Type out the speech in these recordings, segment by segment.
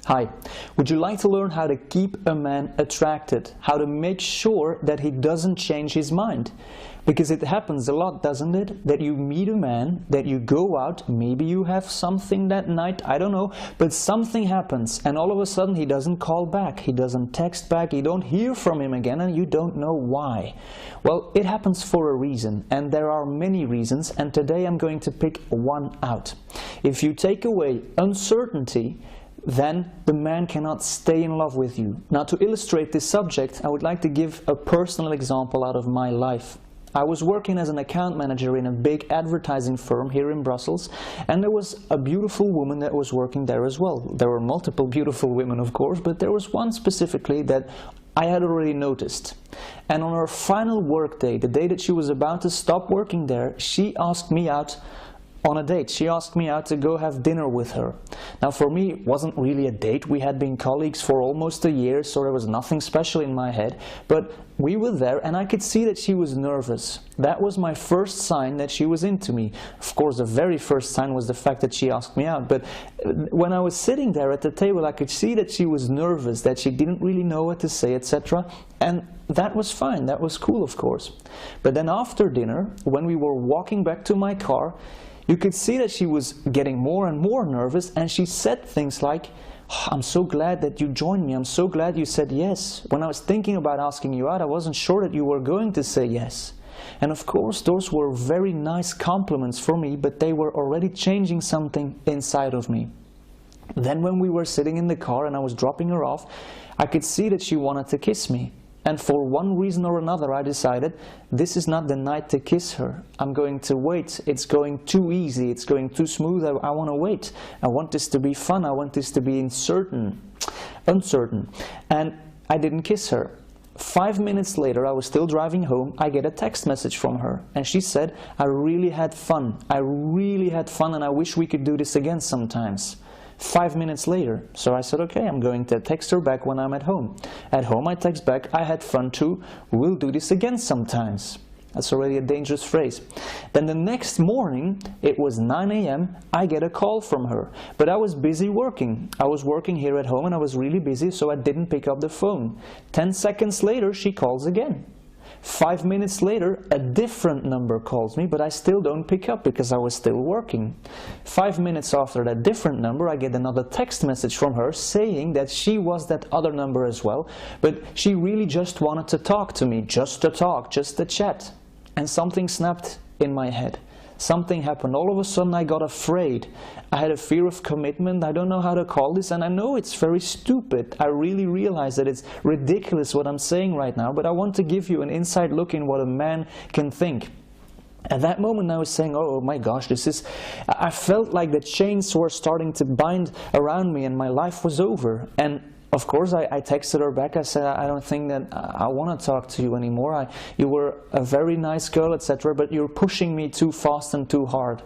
Hi, would you like to learn how to keep a man attracted? How to make sure that he doesn't change his mind? Because it happens a lot, doesn't it? That you meet a man, that you go out, maybe you have something that night, I don't know, but something happens and all of a sudden he doesn't call back, he doesn't text back, you don't hear from him again and you don't know why. Well, it happens for a reason, and there are many reasons, and today I'm going to pick one out. If you take away uncertainty, then the man cannot stay in love with you. Now, to illustrate this subject, I would like to give a personal example out of my life. I was working as an account manager in a big advertising firm here in Brussels, and there was a beautiful woman that was working there as well. There were multiple beautiful women, of course, but there was one specifically that I had already noticed. And on her final work day, the day that she was about to stop working there, she asked me out on a date. She asked me out to go have dinner with her. Now, for me, it wasn't really a date. We had been colleagues for almost a year, so there was nothing special in my head. But we were there, and I could see that she was nervous. That was my first sign that she was into me. Of course, the very first sign was the fact that she asked me out. But when I was sitting there at the table, I could see that she was nervous, that she didn't really know what to say, etc. And that was fine. That was cool, of course. But then after dinner, when we were walking back to my car, you could see that she was getting more and more nervous, and she said things like, "Oh, I'm so glad that you joined me. I'm so glad you said yes. When I was thinking about asking you out, I wasn't sure that you were going to say yes." And of course, those were very nice compliments for me, but they were already changing something inside of me. Then when we were sitting in the car and I was dropping her off, I could see that she wanted to kiss me. And for one reason or another, I decided this is not the night to kiss her. I'm going to wait. It's going too easy. It's going too smooth. I want to wait. I want this to be fun. I want this to be uncertain. And I didn't kiss her. 5 minutes later, I was still driving home. I get a text message from her. And she said, "I really had fun. I really had fun, and I wish we could do this again sometimes." 5 minutes later. So I said, okay, I'm going to text her back when I'm at home. At home I text back, "I had fun too. We'll do this again sometimes." That's already a dangerous phrase. Then the next morning, it was 9 a.m., I get a call from her. But I was busy working. I was working here at home and I was really busy, so I didn't pick up the phone. 10 seconds later, she calls again. 5 minutes later, a different number calls me, but I still don't pick up because I was still working. 5 minutes after that different number, I get another text message from her saying that she was that other number as well, but she really just wanted to talk to me, just to talk, just to chat. And something snapped in my head. Something happened. All of a sudden I got afraid. I had a fear of commitment. I don't know how to call this, and I know it's very stupid. I really realize that it's ridiculous what I'm saying right now, but I want to give you an inside look in what a man can think. At that moment I was saying, oh my gosh, I felt like the chains were starting to bind around me and my life was over. And of course, I texted her back. I said, "I don't think that I want to talk to you anymore. You were a very nice girl, etc., but you're pushing me too fast and too hard."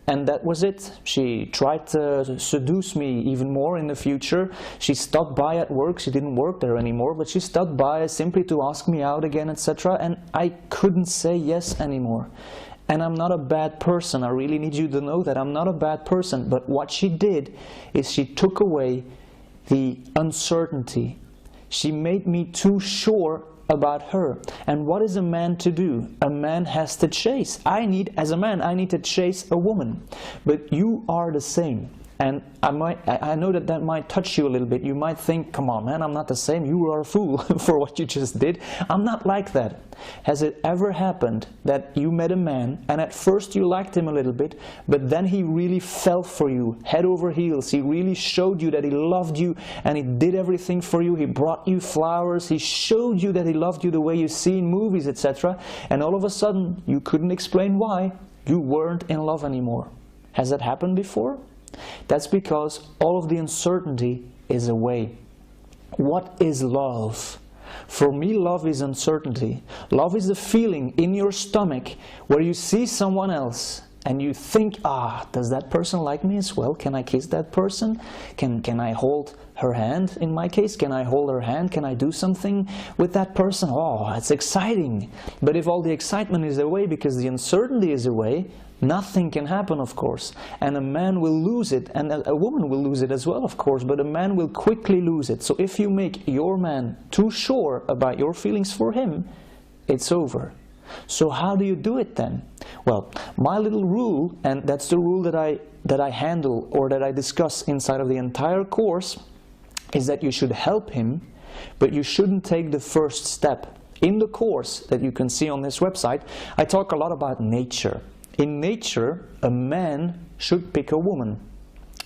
And that was it. She tried to seduce me even more in the future. She stopped by at work. She didn't work there anymore, but she stopped by simply to ask me out again, etc., and I couldn't say yes anymore. And I'm not a bad person. I really need you to know that I'm not a bad person. But what she did is she took away the uncertainty. She made me too sure about her. And what is a man to do? A man has to chase. As a man, I need to chase a woman. But you are the same. And I know that might touch you a little bit. You might think, come on man, I'm not the same. You are a fool for what you just did. I'm not like that. Has it ever happened that you met a man and at first you liked him a little bit, but then he really fell for you, head over heels? He really showed you that he loved you and he did everything for you. He brought you flowers. He showed you that he loved you the way you see in movies, etc. And all of a sudden, you couldn't explain why. You weren't in love anymore. Has that happened before? That's because all of the uncertainty is away. What is love? For me, love is uncertainty. Love is the feeling in your stomach where you see someone else and you think, does that person like me as well? Can I kiss that person? Can I hold her hand? In my case, can I hold her hand? Can I do something with that person? Oh, it's exciting. But if all the excitement is away because the uncertainty is away, Nothing can happen, of course, and a man will lose it, and a woman will lose it as well, of course, but a man will quickly lose it. So if you make your man too sure about your feelings for him, it's over. So how do you do it then? Well, my little rule, and that's the rule that I handle or that I discuss inside of the entire course, is that you should help him, but you shouldn't take the first step. In the course that you can see on this website, I talk a lot about nature. In nature, a man should pick a woman.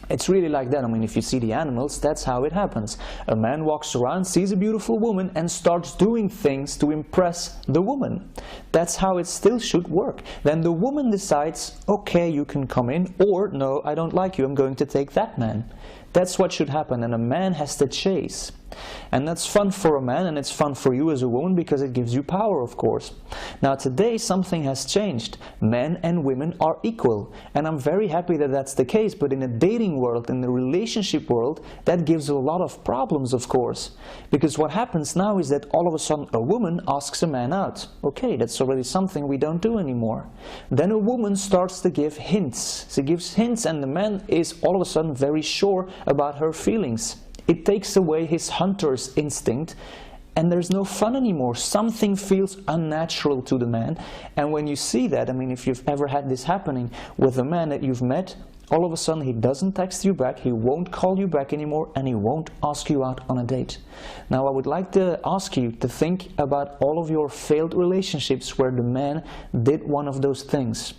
It's really like that. I mean, if you see the animals, that's how it happens. A man walks around, sees a beautiful woman, and starts doing things to impress the woman. That's how it still should work. Then the woman decides, okay, you can come in, or no, I don't like you, I'm going to take that man. That's what should happen, and a man has to chase. And that's fun for a man, and it's fun for you as a woman, because it gives you power, of course. Now today something has changed. Men and women are equal, and I'm very happy that that's the case, but in the dating world, in the relationship world, that gives a lot of problems, of course. Because what happens now is that all of a sudden a woman asks a man out. Okay, that's already something we don't do anymore. Then a woman starts to give hints. She gives hints, and the man is all of a sudden very sure about her feelings. It takes away his hunter's instinct, and there's no fun anymore. Something feels unnatural to the man. And when you see that, I mean, if you've ever had this happening with a man that you've met, all of a sudden he doesn't text you back, he won't call you back anymore, and he won't ask you out on a date. Now I would like to ask you to think about all of your failed relationships where the man did one of those things.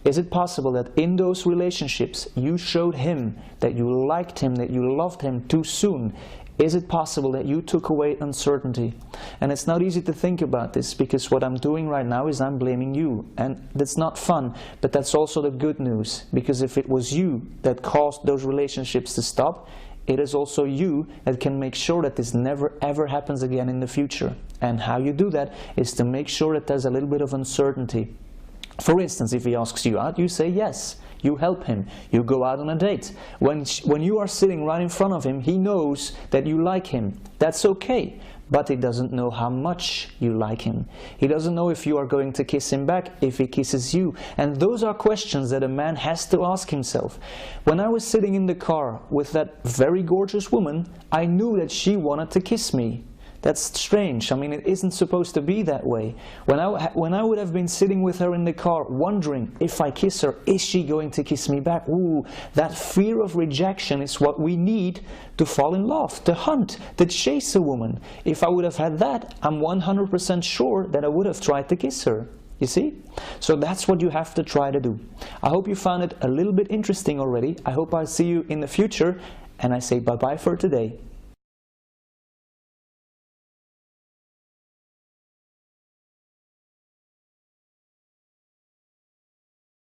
Is it possible that in those relationships you showed him that you liked him, that you loved him too soon? Is it possible that you took away uncertainty? And it's not easy to think about this, because what I'm doing right now is I'm blaming you. And that's not fun, but that's also the good news. Because if it was you that caused those relationships to stop, it is also you that can make sure that this never ever happens again in the future. And how you do that is to make sure that there's a little bit of uncertainty. For instance, if he asks you out, you say yes. You help him. You go out on a date. When you are sitting right in front of him, he knows that you like him. That's okay. But he doesn't know how much you like him. He doesn't know if you are going to kiss him back, if he kisses you. And those are questions that a man has to ask himself. When I was sitting in the car with that very gorgeous woman, I knew that she wanted to kiss me. That's strange. I mean, it isn't supposed to be that way. When I would have been sitting with her in the car wondering, if I kiss her, is she going to kiss me back? Ooh, that fear of rejection is what we need to fall in love, to hunt, to chase a woman. If I would have had that, I'm 100% sure that I would have tried to kiss her. You see? So that's what you have to try to do. I hope you found it a little bit interesting already. I hope I'll see you in the future, and I say bye-bye for today.